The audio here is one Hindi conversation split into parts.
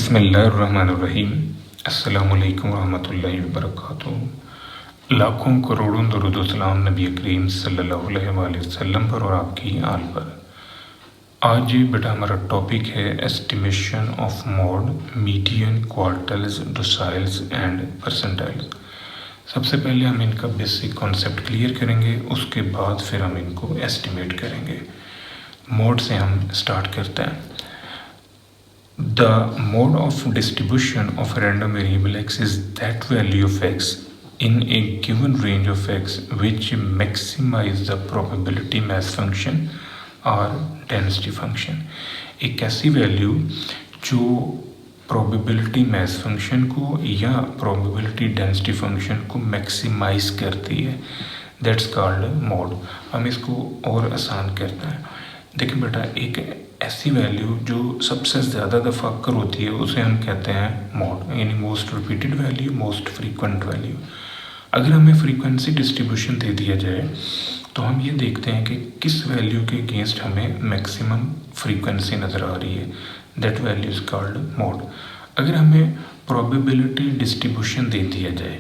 बिस्मिल्लाहिर्रहमानिर्रहीम। अस्सलामुअलैकुम रहमतुल्लाहि वबरकातुहू। लाखों करोड़ों दरूद सलाम नबी करीम सल्लल्लाहु अलैहि वसल्लम पर और आपकी आल पर। आज बेटा हमारा टॉपिक है estimation of mode, median, quartiles, deciles and percentiles. सबसे पहले हम इनका बेसिक कॉन्सेप्ट क्लियर करेंगे, उसके बाद फिर हम इनको एस्टिमेट करेंगे। मोड से हम स्टार्ट करते हैं। The mode of distribution of a random variable x is that value of x in a given range of x which maximize the probability mass function or density function। एक ऐसी वैल्यू जो probability mass function को या probability density function को maximize करती है, that's called mode। हम इसको और आसान करते हैं। देखिए बेटा, एक ऐसी वैल्यू जो सबसे ज़्यादा दफ़ा अक्कर होती है उसे हम कहते हैं मोड, यानी most repeated value, most frequent value. अगर हमें फ्रीक्वेंसी डिस्ट्रीब्यूशन दे दिया जाए तो हम ये देखते हैं कि किस वैल्यू के अगेंस्ट हमें मैक्सिमम फ्रीक्वेंसी नज़र आ रही है, that value is called mode. अगर हमें प्रोबेबिलिटी डिस्ट्रीब्यूशन दे दिया जाए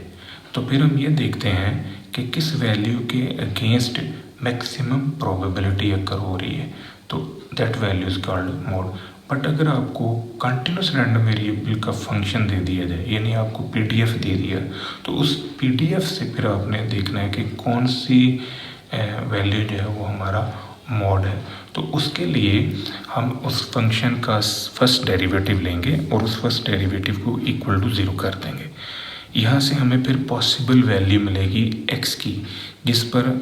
तो फिर हम ये देखते हैं कि किस वैल्यू के अगेंस्ट मैक्सिमम प्रोबेबिलिटी अक्कर हो रही है, तो that value is called mode. But अगर आपको कंटिन्यूस रैंडम वेरिएबल का फंक्शन दे दिया जाए, यानी आपको पीडीएफ दे दिया, तो उस पीडीएफ से फिर आपने देखना है कि कौन सी वैल्यू जो है वो हमारा मोड है। तो उसके लिए हम उस फंक्शन का फर्स्ट डेरिवेटिव लेंगे और उस फर्स्ट डेरिवेटिव को इक्वल टू 0 कर देंगे। यहाँ से हमें फिर पॉसिबल वैल्यू मिलेगी एक्स की, जिस पर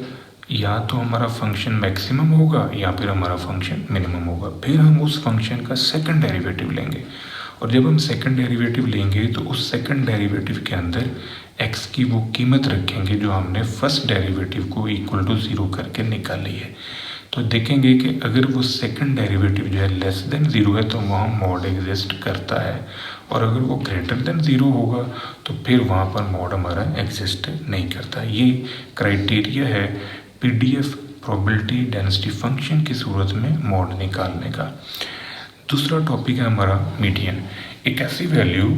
या तो हमारा फंक्शन मैक्सिमम होगा या फिर हमारा फंक्शन मिनिमम होगा। फिर हम उस फंक्शन का सेकंड डेरिवेटिव लेंगे, और जब हम सेकंड डेरिवेटिव लेंगे तो उस सेकंड डेरिवेटिव के अंदर x की वो कीमत रखेंगे जो हमने फर्स्ट डेरिवेटिव को इक्वल टू 0 करके निकाली है। तो देखेंगे कि अगर वो सेकंड डेरिवेटिव जो है लेस देन 0 है तो वहाँ मोड एग्जिस्ट करता है, और अगर वो ग्रेटर देन 0 होगा तो फिर वहाँ पर मोड हमारा एग्जिस्ट नहीं करता। ये क्राइटेरिया है पीडीएफ प्रोबेबिलिटी डेंसिटी फंक्शन की सूरत में मोड निकालने का। दूसरा टॉपिक है हमारा मीडियन। एक ऐसी वैल्यू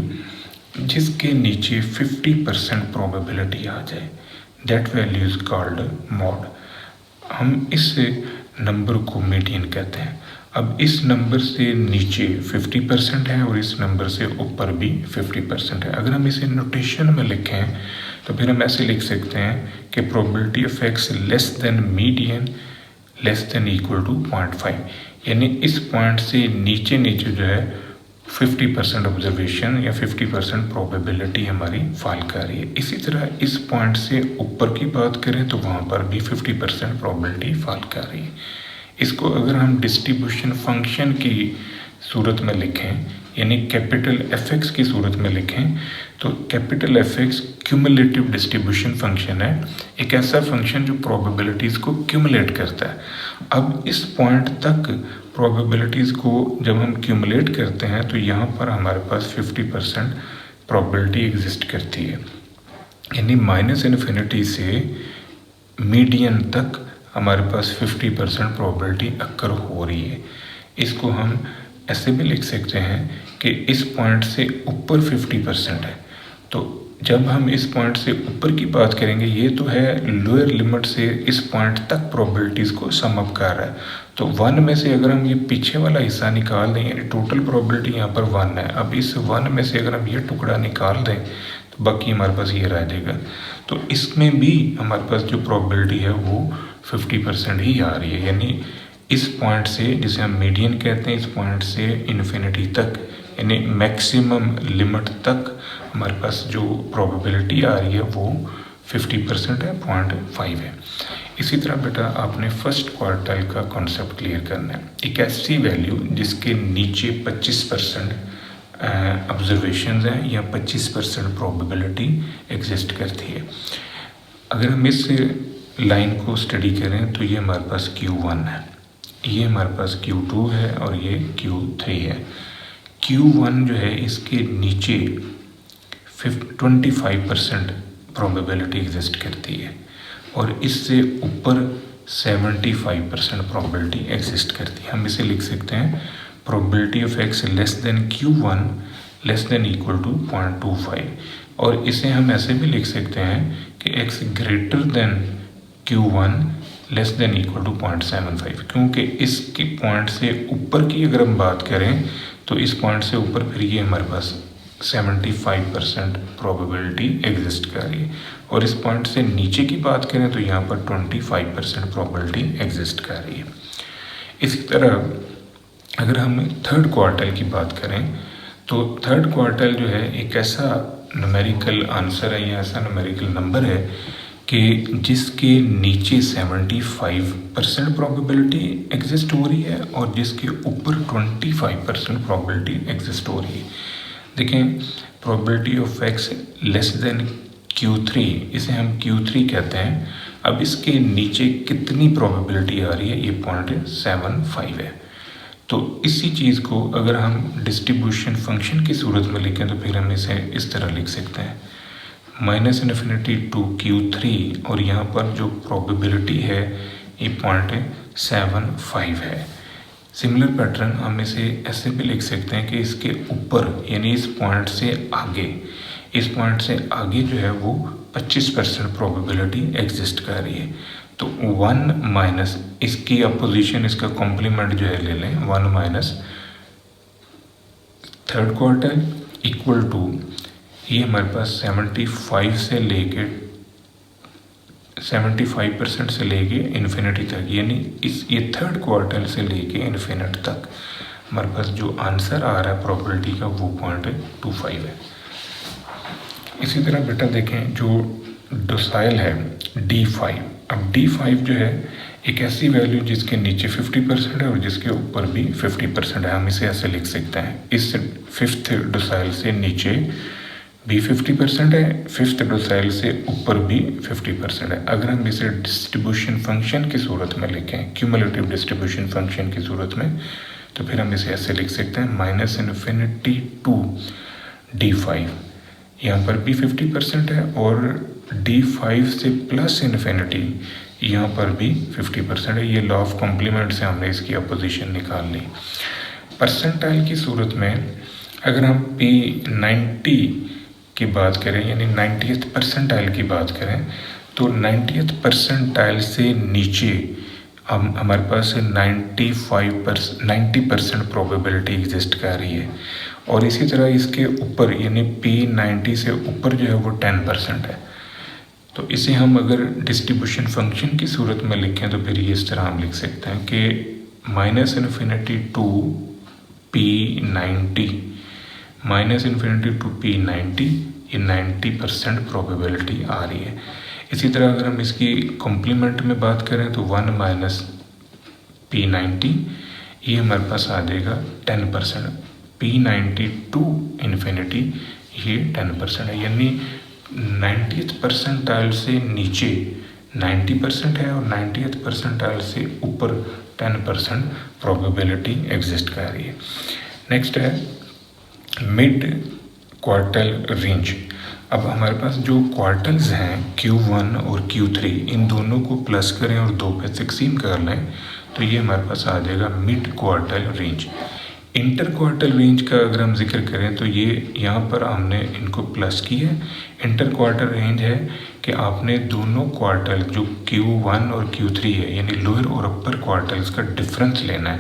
जिसके नीचे 50% प्रोबेबिलिटी आ जाए, that value is called mode. हम इस नंबर को मीडियन कहते हैं। अब इस नंबर से नीचे 50% है और इस नंबर से ऊपर भी 50% है। अगर हम इसे नोटेशन में लिखें तो फिर हम ऐसे लिख सकते हैं कि probability of x less than median less than equal to 0.5, यानी इस पॉइंट से नीचे नीचे जो है 50% ऑब्जर्वेशन या 50% प्रोबेबिलिटी हमारी फॉल कर रही है। इसी तरह इस पॉइंट से ऊपर की बात करें तो वहाँ पर भी 50% प्रोबेबिलिटी फॉल कर रही है। इसको अगर हम डिस्ट्रीब्यूशन फंक्शन की सूरत में लिखें, यानी कैपिटल एफ एक्स की सूरत में लिखें, तो capital F x cumulative distribution function है, एक ऐसा फंक्शन जो प्रोबेबिलिटीज़ को क्यूमुलेट करता है। अब इस पॉइंट तक प्रोबेबिलिटीज़ को जब हम क्यूमुलेट करते हैं तो यहाँ पर हमारे पास 50% प्रोबेबिलिटी एग्जिस्ट करती है, यानी -∞ से मीडियन तक हमारे पास 50% प्रोबेबिलिटी अक्कर हो रही है। इसको हम ऐसे भी लिख सकते हैं कि इस पॉइंट से ऊपर 50% है, तो जब हम इस पॉइंट से ऊपर की बात करेंगे, ये तो है लोअर लिमिट से इस पॉइंट तक प्रोबेबिलिटीज़ को सम अप कर रहा है, तो 1 में से अगर हम ये पीछे वाला हिस्सा निकाल दें, यानी टोटल प्रोबेबिलिटी यहाँ पर 1 है। अब इस 1 में से अगर हम ये टुकड़ा निकाल दें तो बाकी हमारे पास ये रह जाएगा। तो इसमें भी हमारे पास जो प्रोबेबिलिटी है वो 50% ही आ रही है, यानी इस पॉइंट से, जिसे हम मीडियन कहते हैं, इस पॉइंट से इन्फिनिटी तक, यानी मैक्सिमम लिमिट तक हमारे पास जो प्रोबेबिलिटी आ रही है वो 50% है, 0.5 है। इसी तरह बेटा आपने फर्स्ट क्वार्टाइल का कॉन्सेप्ट क्लियर करना है। एक ऐसी वैल्यू जिसके नीचे 25% ऑब्जर्वेशंस हैं या 25% प्रोबेबिलिटी एग्जिस्ट करती है। अगर हम इस लाइन को स्टडी करें तो ये हमारे पास Q1 है, ये हमारे पास Q2 है और ये Q3 है। Q1 जो है इसके नीचे 25% प्रोबेबिलिटी एग्जिस्ट करती है और इससे ऊपर 75% प्रोबेबिलिटी एग्जिस्ट करती है। हम इसे लिख सकते हैं probability of x less than Q1 less than equal to 0.25, और इसे हम ऐसे भी लिख सकते हैं कि x greater than Q1 less than equal to 0.75, क्योंकि इसकी पॉइंट से ऊपर की अगर हम बात करें तो इस पॉइंट से ऊपर फिर ये हमारे पास 75% प्रोबेबिलिटी एग्जिस्ट कर रही है, और इस पॉइंट से नीचे की बात करें तो यहाँ पर 25% प्रोबेबिलिटी एग्जिस्ट कर रही है। इसी तरह अगर हम थर्ड क्वार्टल की बात करें तो थर्ड क्वार्टल जो है एक ऐसा न्यूमेरिकल आंसर है या ऐसा न्यूमेरिकल नंबर है कि जिसके नीचे 75% प्रोबेबिलिटी एग्जिस्ट हो रही है और जिसके ऊपर 25% प्रोबेबिलिटी एग्जिस्ट हो रही है। देखें, probability of x less than Q3, इसे हम Q3 कहते हैं। अब इसके नीचे कितनी प्रोबेबिलिटी आ रही है, ये 0.75 है। तो इसी चीज़ को अगर हम डिस्ट्रीब्यूशन फंक्शन की सूरत में लिखें तो फिर हम इसे इस तरह लिख सकते हैं, -∞ टू Q3, और यहाँ पर जो प्रोबेबिलिटी है ये 0.75 है। सिमिलर पैटर्न हम इसे ऐसे भी लिख सकते हैं कि इसके ऊपर यानी इस पॉइंट से आगे, इस पॉइंट से आगे जो है वो 25% प्रोबेबिलिटी एग्जिस्ट कर रही है। तो 1 माइनस इसकी अपोजिशन, इसका कॉम्प्लीमेंट जो है ले लें, 1 minus third quarter equal to ये हमारे पास 75% से लेके इन्फिनिटी तक, यानी ये थर्ड क्वार्टर से लेके इन्फिनिटी तक हमारे पास जो आंसर आ रहा है प्रोबेबिलिटी का वो 0.25 है। इसी तरह बेटा देखें जो डोसाइल है D5, अब D5 जो है एक ऐसी वैल्यू जिसके नीचे 50% है और जिसके ऊपर भी 50% है। हम इसे ऐसे लिख सकते हैं, इस फिफ्थ डोसाइल से नीचे भी 50% है, फिफ्थ डोसाइल से ऊपर भी 50% है। अगर हम इसे डिस्ट्रीब्यूशन फंक्शन की सूरत में लिखें, क्यूमुलेटिव डिस्ट्रीब्यूशन फंक्शन की सूरत में, तो फिर हम इसे ऐसे लिख सकते हैं, -∞ टू D5, यहाँ पर भी 50% है, और D5 से प्लस इन्फिनिटी यहाँ पर भी 50% है। ये लॉ ऑफ कॉम्प्लीमेंट से हमने इसकी अपोजिशन निकाल ली। परसेंटाइल की सूरत में अगर हम P90 की बात करें यानी 90th परसेंटाइल की बात करें तो 90th परसेंटाइल से नीचे हमारे पास 90% प्रोबेबिलिटी एग्जिस्ट कर रही है, और इसी तरह इसके ऊपर यानी P90 से ऊपर जो है वो 10% है। तो इसे हम अगर डिस्ट्रीब्यूशन फंक्शन की सूरत में लिखें तो फिर ये इस तरह हम लिख सकते हैं कि -∞ टू P90, -∞ टू P90, ये 90% प्रोबेबिलिटी आ रही है। इसी तरह अगर हम इसकी कॉम्प्लीमेंट में बात करें तो 1 माइनस P90, ये हमारे पास आ जाएगा 10%। P90 टू इन्फिनिटी ये 10% है, यानी 90th परसेंटाइल से नीचे 90% है और 90th परसेंटाइल से ऊपर 10% प्रोबेबिलिटी एग्जिस्ट कर रही है। नेक्स्ट है मिड क्वार्टल रेंज। अब हमारे पास जो क्वार्टल्स हैं Q1 और Q3, इन दोनों को प्लस करें और 2 पे तकसीम कर लें तो ये हमारे पास आ जाएगा mid quartile range. Inter quartile range का अगर हम जिक्र करें तो ये यहाँ पर हमने इनको प्लस किया है। इंटर क्वार्टल रेंज है कि आपने दोनों क्वार्टल जो Q1 और Q3 है यानी लोअर और अपर क्वार्टल्स का डिफरेंस लेना है,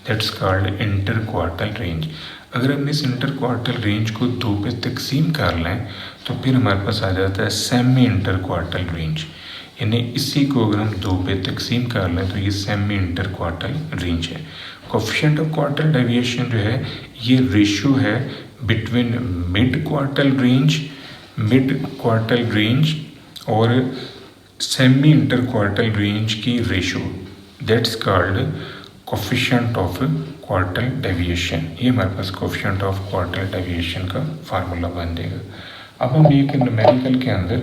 that's called inter quartile range. अगर हम इस इंटर क्वार्टल रेंज को 2 पे तकसीम कर लें तो फिर हमारे पास आ जाता है सेमी इंटर क्वार्टल रेंज, यानी इसी को अगर हम 2 पे तकसीम कर लें तो ये सेमी इंटर क्वार्टल रेंज है। कोफिशिएंट ऑफ क्वार्टल डेविएशन जो है ये रेशियो है बिटवीन मिड क्वार्टल रेंज और सेमी इंटर क्वार्टल रेंज की ratio, that's called coefficient of quartile deviation. ये हमारे पास कोफिशिएंट ऑफ क्वार्टल डेविएशन का फार्मूला बन जाएगा। अब हम एक न्यूमेरिकल के अंदर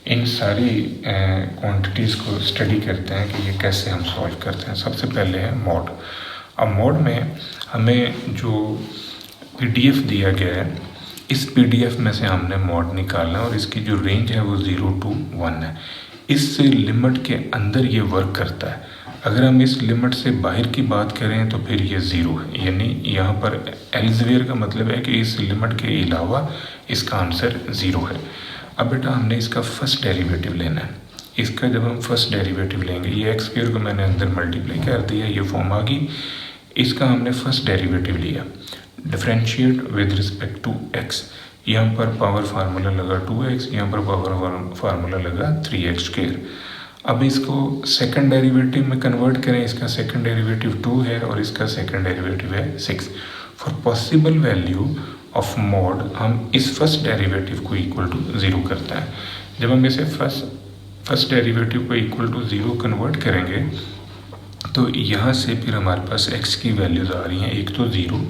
इन सारी क्वांटिटीज़ को स्टडी करते हैं कि ये कैसे हम सॉल्व करते हैं। सबसे पहले है मॉड। अब मॉड में हमें जो PDF दिया गया है, इस PDF में से हमने मॉड निकालना है और इसकी जो रेंज है वो 0 to 1 है। इस लिमिट के अंदर ये वर्क करता है। अगर हम इस लिमिट से बाहर की बात करें तो फिर ये ज़ीरो है, यानी यहाँ पर एल्सवेयर का मतलब है कि इस लिमिट के अलावा इसका आंसर ज़ीरो है। अब बेटा हमने इसका फर्स्ट डेरिवेटिव लेना है। इसका जब हम फर्स्ट डेरिवेटिव लेंगे, ये एक्स स्क्वायर को मैंने अंदर मल्टीप्लाई कर दिया, ये फॉर्म आ गई। इसका हमने फर्स्ट डेरिवेटिव लिया, differentiate with respect to x. यहाँ पर पावर फार्मूला लगा 2x, यहाँ पर पावर फार्मूला लगा 3x स्क्वायर। अब इसको सेकंड डेरिवेटिव में कन्वर्ट करें। इसका सेकंड डेरिवेटिव 2 है और इसका सेकंड डेरिवेटिव है 6। For possible value of mod हम इस फर्स्ट डेरिवेटिव को इक्वल टू 0 करते हैं। जब हम इसे फर्स्ट डेरिवेटिव को इक्वल टू 0 कन्वर्ट करेंगे तो यहाँ से फिर हमारे पास x की वैल्यूज़ आ रही हैं, एक तो 0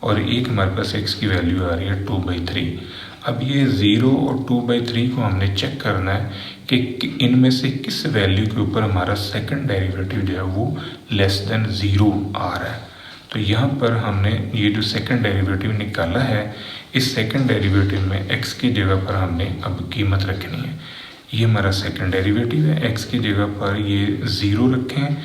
और एक हमारे पास x की वैल्यू आ रही है 2/3। अब ये 0 और 2/3 को हमने चेक करना है कि इनमें से किस वैल्यू के ऊपर हमारा सेकंड डेरिवेटिव जो है वो लेस देन 0 आ रहा है। तो यहाँ पर हमने ये जो सेकंड डेरिवेटिव निकाला है, इस सेकंड डेरिवेटिव में x की जगह पर हमने अब कीमत रखनी है। ये हमारा सेकंड डेरिवेटिव है, x की जगह पर ये 0 रखें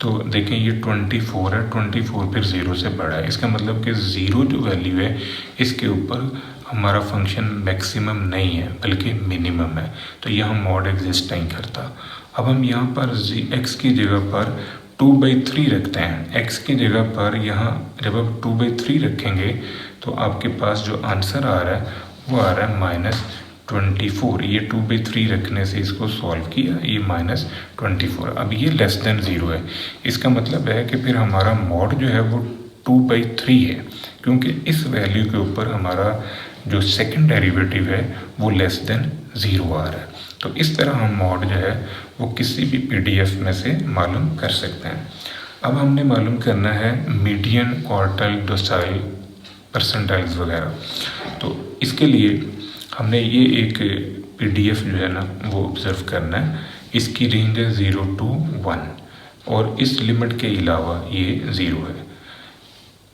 तो देखें ये 24 है, 24 फिर 0 से बड़ा है। इसका मतलब कि 0 जो वैल्यू है इसके ऊपर हमारा फंक्शन मैक्सिमम नहीं है बल्कि मिनिमम है, तो यहाँ मॉड एग्जिस्ट नहीं करता। अब हम यहाँ पर x की जगह पर 2/3 रखते हैं। x की जगह पर यहाँ जब आप 2/3 रखेंगे तो आपके पास जो आंसर आ रहा है वो आ रहा है -24। ये 2/3 रखने से इसको सॉल्व किया, ये -24। अब ये लेस देन 0 है। इसका मतलब है कि फिर हमारा मॉड जो है वो 2/3 है, क्योंकि इस वैल्यू के ऊपर हमारा जो सेकंड डेरिवेटिव है वो लेस देन 0 आ रहा है। तो इस तरह हम मॉड जो है वो किसी भी PDF में से मालूम कर सकते हैं। अब हमने मालूम करना है मीडियन, क्वार्टाइल, डेसिमल, परसेंटाइल्स वगैरह। तो इसके लिए हमने ये एक PDF जो है ना वो ऑब्जर्व करना है। इसकी रेंज है 0 to 1 और इस लिमिट के अलावा ये 0 है।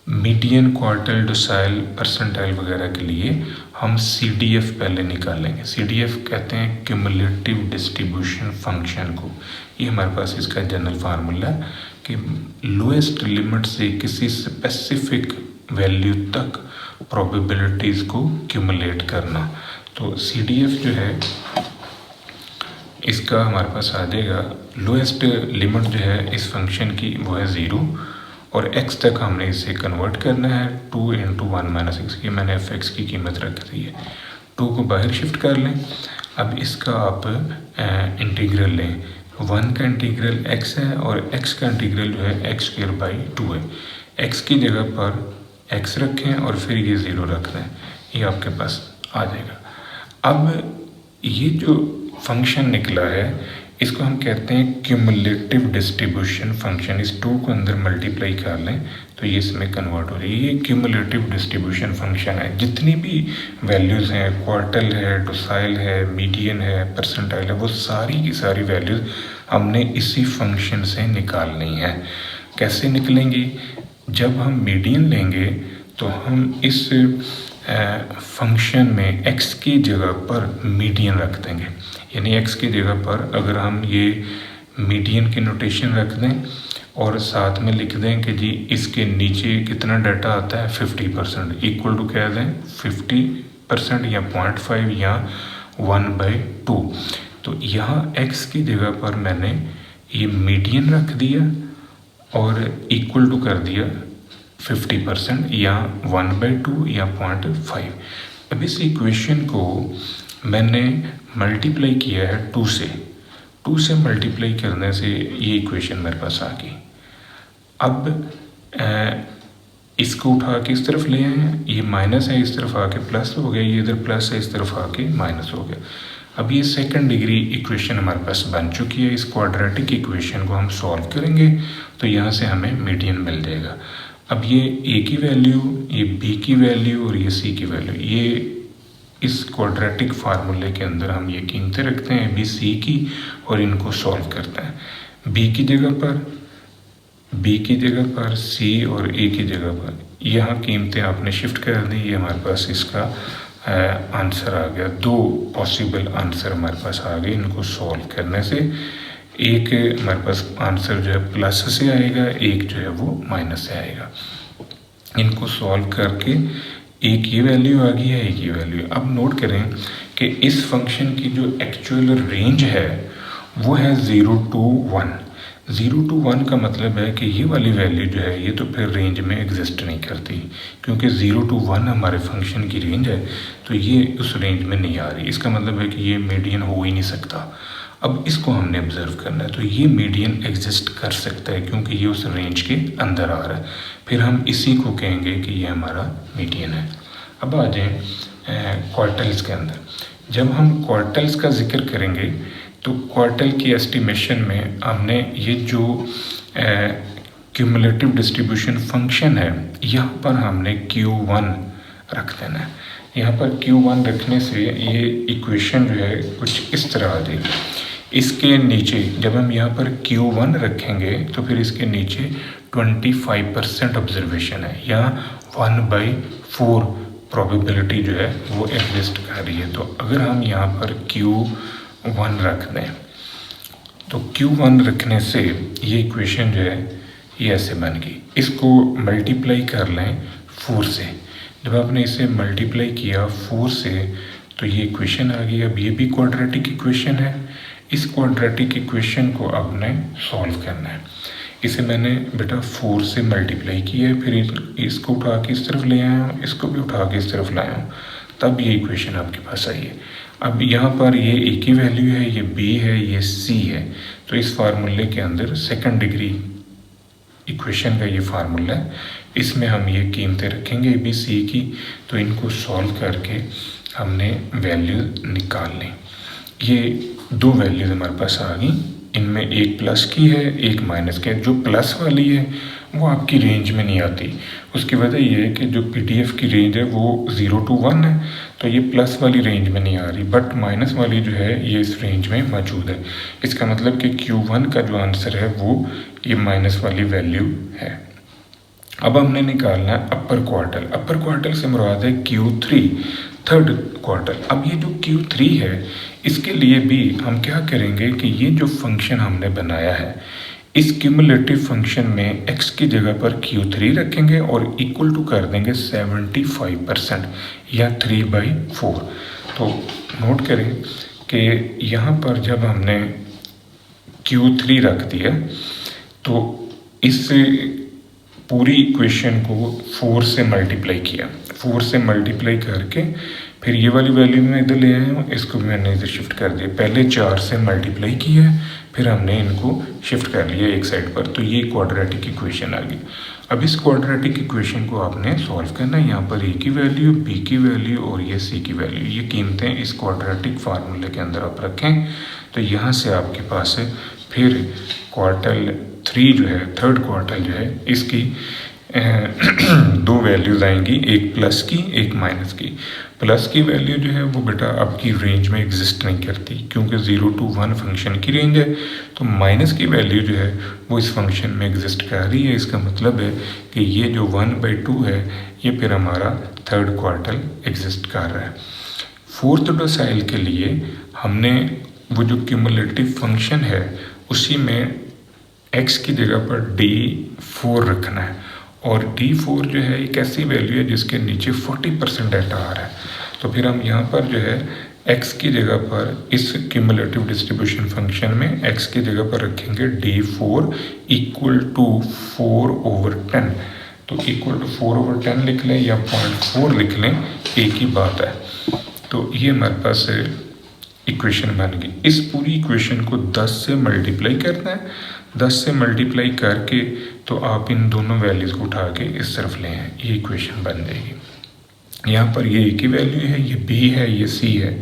मीडियन, क्वार्टाइल, डेसिमल, परसेंटाइल वगैरह के लिए हम CDF पहले निकालेंगे। CDF कहते हैं क्यूमुलेटिव डिस्ट्रीब्यूशन फंक्शन को। ये हमारे पास इसका जनरल फार्मूला है कि लोएस्ट लिमिट से किसी स्पेसिफिक वैल्यू तक प्रोबेबिलिटीज़ को क्यूमुलेट करना। तो CDF जो है इसका हमारे पास आ जाएगा, लोएस्ट लिमिट जो है इस फंक्शन की वो है 0 और x तक हमने इसे कन्वर्ट करना है 2 × 1 - x की मैंने fx की कीमत रख दी है। 2 को बाहर शिफ्ट कर लें। अब इसका आप इंटीग्रल लें। 1 का इंटीग्रल x है और x का इंटीग्रल जो है x²/2 है। x की जगह पर x रखें और फिर ये 0 रख दें, ये आपके पास आ जाएगा। अब ये जो फंक्शन निकला है इसको हम कहते हैं क्यूमुलेटिव डिस्ट्रीब्यूशन फंक्शन। इस 2 को अंदर मल्टीप्लाई कर लें तो ये इसमें कन्वर्ट हो रही है। ये क्यूमुलेटिव डिस्ट्रीब्यूशन फंक्शन है। जितनी भी वैल्यूज़ हैं, क्वार्टाइल है, डेसिमल है, मीडियन है, परसेंटाइल है, वो सारी की सारी वैल्यूज़ हमने इसी फंक्शन से निकालनी है। कैसे निकलेंगी? जब हम मीडियन लेंगे तो हम इस फंक्शन में x की जगह पर मीडियन रख देंगे, यानी x की जगह पर अगर हम ये मीडियन की नोटेशन रख दें और साथ में लिख दें कि जी इसके नीचे कितना डाटा आता है 50%, इक्वल टू कह दें 50% या 0.5 या 1/2। तो यहाँ x की जगह पर मैंने ये मीडियन रख दिया और इक्वल टू कर दिया 50% या 1/2 या 0.5। अब इस इक्वेशन को मैंने मल्टीप्लाई किया है 2 से। 2 से मल्टीप्लाई करने से ये इक्वेशन मेरे पास आ गई। अब इसको उठा के इस तरफ ले आए, ये माइनस है, इस तरफ आके प्लस हो गया, ये इधर प्लस है, इस तरफ आके माइनस हो गया। अब ये सेकंड डिग्री इक्वेशन हमारे पास बन चुकी है। इस क्वाड्रेटिक इक्वेशन को हम सॉल्व करेंगे तो यहाँ से हमें मीडियन मिल जाएगा। अब ये a की वैल्यू, ये b की वैल्यू और ये c की वैल्यू, ये इस क्वाड्रेटिक फार्मूले के अंदर हम ये कीमतें रखते हैं b c की और इनको सॉल्व करते हैं। b की जगह पर c और a की जगह पर यहाँ कीमतें आपने शिफ्ट कर दी। ये हमारे पास इसका आंसर आ गया। 2 पॉसिबल आंसर हमारे पास आ गए। इनको सॉल्व करने से एक हमारे पास आंसर जो है प्लस से आएगा, एक जो है वो माइनस से आएगा। इनको सॉल्व करके एक ये वैल्यू आ गई है, एक ये वैल्यू। अब नोट करें कि इस फंक्शन की जो एक्चुअल रेंज है वो है 0 to 1। 0 to 1 का मतलब है कि ये वाली वैल्यू जो है ये तो फिर रेंज में एग्जिस्ट नहीं करती, क्योंकि 0 to 1 हमारे फंक्शन की रेंज है, तो ये उस रेंज में नहीं आ रही। इसका मतलब है कि ये मीडियन हो ही नहीं सकता। अब इसको हमने ऑब्जर्व करना है, तो ये मीडियन एग्जिस्ट कर सकता है क्योंकि ये उस रेंज के अंदर आ रहा है। फिर हम इसी को कहेंगे कि ये हमारा मीडियन है। अब आ जाएँ क्वार्टल्स के अंदर। जब हम क्वार्टल्स का जिक्र करेंगे तो क्वार्टल की एस्टिमेशन में हमने ये जो क्यूमुलेटिव डिस्ट्रीब्यूशन फंक्शन है यहाँ पर हमने Q1 रख देना है। यहाँ पर Q1 रखने से ये इक्वेशन जो है कुछ इस तरह आ जाएगी। इसके नीचे जब हम यहाँ पर Q1 रखेंगे तो फिर इसके नीचे 25% ऑब्जर्वेशन है, यहाँ 1/4 प्रोबेबिलिटी जो है वो एग्जिस्ट कर रही है। तो अगर हम यहाँ पर Q1 रख दें तो Q1 रखने से ये इक्वेशन जो है ये ऐसे बन गई। इसको मल्टीप्लाई कर लें 4 से। जब आपने इसे मल्टीप्लाई किया 4 से तो ये इक्वेशन आ गई। अब ये भी क्वाड्रेटिक इक्वेशन है। इस क्वाड्रेटिक इक्वेशन को आपने सॉल्व करना है। इसे मैंने बेटा 4 से मल्टीप्लाई किया है, फिर इसको उठा के इस तरफ ले आया हूँ, इसको भी उठा के इस तरफ लाया हूँ, तब ये इक्वेशन आपके पास आई है। अब यहाँ पर ये एक ही वैल्यू है, ये B है, ये C है, तो इस फार्मूले के अंदर सेकंड डिग्री इक्वेशन का ये फार्मूला है। इसमें हम ये कीमतें रखेंगे A B C की, तो इनको सॉल्व करके हमने वैल्यू निकाल ली। ये दो वैल्यूज हमारे पास आ गई। इनमें एक प्लस की है, एक माइनस की है। जो प्लस वाली है वो आपकी रेंज में नहीं आती। उसकी वजह ये है कि जो PDF की रेंज है वो 0 to 1 है, तो ये प्लस वाली रेंज में नहीं आ रही, बट माइनस वाली जो है ये इस रेंज में मौजूद है। इसका मतलब कि Q1 का जो आंसर है वो ये माइनस वाली वैल्यू है। अब हमने निकालना है अपर क्वार्टल। अपर क्वार्टल से मुराद है Q3, थर्ड क्वार्टल। अब ये जो Q3 है इसके लिए भी हम क्या करेंगे कि ये जो फंक्शन हमने बनाया है इस क्यूमुलेटिव फंक्शन में x की जगह पर Q3 रखेंगे और इक्वल टू कर देंगे 75% या 3/4। तो नोट करें कि यहाँ पर जब हमने Q3 रख दिया तो इस पूरी इक्वेशन को 4 से मल्टीप्लाई किया। 4 से मल्टीप्लाई करके फिर ये वाली वैल्यू में इधर ले आया हूँ, इसको भी मैंने इधर शिफ्ट कर दिया। पहले 4 से मल्टीप्लाई किया है, फिर हमने इनको शिफ्ट कर लिया एक साइड पर, तो ये क्वाड्रेटिक इक्वेशन आ गई। अब इस क्वाड्रेटिक इक्वेशन को आपने सॉल्व करना है। यहाँ पर A की वैल्यू, B की वैल्यू और ये C की वैल्यू, ये कीमतें इस क्वाड्रेटिक फार्मूले के अंदर आप रखें तो यहाँ से आपके पास फिर क्वार्टल 3 जो है, थर्ड क्वार्टल जो है, इसकी दो वैल्यूज आएंगी, एक प्लस की एक माइनस की। प्लस की वैल्यू जो है वो बेटा आपकी रेंज में एग्जिस्ट नहीं करती क्योंकि 0 to 1 फंक्शन की रेंज है, तो माइनस की वैल्यू जो है वो इस फंक्शन में एग्जिस्ट कर रही है। इसका मतलब है कि ये जो 1/2 है ये फिर हमारा थर्ड क्वार्टल एग्जिस्ट कर रहा है। फोर्थ डेसिमल के लिए हमने वो जो क्यूमुलेटिव फंक्शन है उसी में x की जगह पर D4 रखना है, और D4 जो है एक ऐसी वैल्यू है जिसके नीचे 40% डाटा आ रहा है। तो फिर हम यहाँ पर जो है x की जगह पर इस क्यूमुलेटिव डिस्ट्रीब्यूशन फंक्शन में x की जगह पर रखेंगे D4 इक्वल टू 4/10। तो इक्वल टू 4/10 लिख लें या 0.4 लिख लें, एक ही बात है। तो ये हमारे पास इक्वेशन बन गई। इस पूरी इक्वेशन को 10 से मल्टीप्लाई करना है। 10 से मल्टीप्लाई करके तो आप इन दोनों वैल्यूज़ को उठा के इस तरफ ले आए, ये इक्वेशन बन जाएगी। यहाँ पर ये A की वैल्यू है, ये B है, ये C है।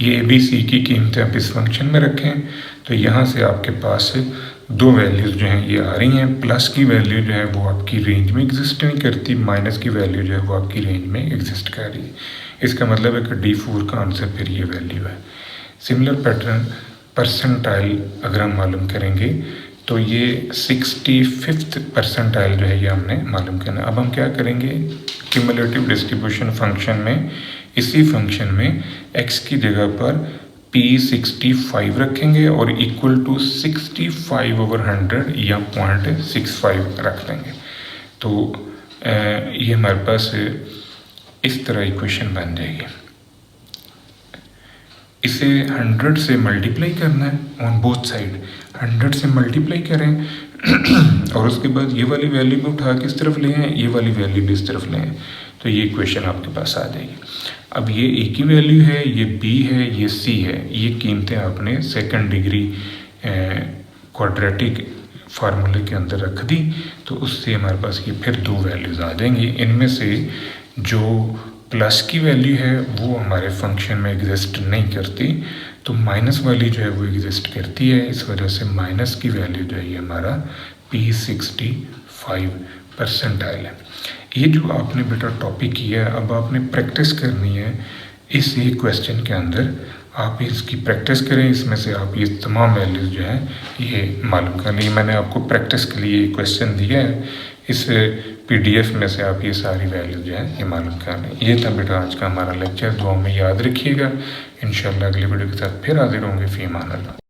ये A B C की कीमतें आप इस फंक्शन में रखें तो यहाँ से आपके पास दो वैल्यूज़ जो हैं ये आ रही हैं। प्लस की वैल्यू जो है वो आपकी रेंज में एग्जिस्ट नहीं करती, माइनस की वैल्यू जो है वो आपकी रेंज में एग्जिस्ट कर रही है। इसका मतलब है कि D4 का आंसर फिर ये वैल्यू है। सिमिलर पैटर्न परसेंटाइल अगर हम मालूम करेंगे तो ये 65th परसेंटाइल जो है ये हमने मालूम करना। अब हम क्या करेंगे, क्यूमुलेटिव डिस्ट्रीब्यूशन फंक्शन में, इसी फंक्शन में x की जगह पर P65 रखेंगे और इक्वल टू 65/100 या 0.65 रख देंगे। तो ये हमारे पास इस तरह इक्वेशन बन जाएगी। इसे 100 से मल्टीप्लाई करना है ऑन बोथ साइड, 100 से मल्टीप्लाई करें और उसके बाद ये वाली वैल्यू भी उठा के इस तरफ ले आएँ, ये वाली वैल्यू भी इस तरफ ले आएँ, तो ये इक्वेशन आपके पास आ जाएगी। अब ये ए की वैल्यू है, ये बी है, ये सी है, ये कीमतें आपने सेकंड डिग्री क्वाड्रेटिक फार्मूले के अंदर रख दी, तो उससे हमारे पास ये फिर दो वैल्यूज़ आ जाएंगी। इनमें से जो प्लस की वैल्यू है वो हमारे फंक्शन में एग्जिस्ट नहीं करती, तो माइनस वाली जो है वो एग्जिस्ट करती है। इस वजह से माइनस की वैल्यू जो है ये हमारा P65 परसेंटाइल है। ये जो आपने बेटा टॉपिक किया है, अब आपने प्रैक्टिस करनी है इस एक क्वेश्चन के अंदर। आप इसकी प्रैक्टिस करें, इसमें से आप ये तमाम वैल्यूज़ जो हैं ये मालूम कर लिए। मैंने आपको प्रैक्टिस के लिए क्वेश्चन दिया है, इस PDF में से आप ये सारी वैल्यू जो है ये मालूम कर लें। ये था बेटा आज का हमारा लेक्चर, दुआ में याद रखिएगा। इंशाल्लाह अगली वीडियो के साथ फिर हाजिर होंगे। फ़ी अमान अल्लाह।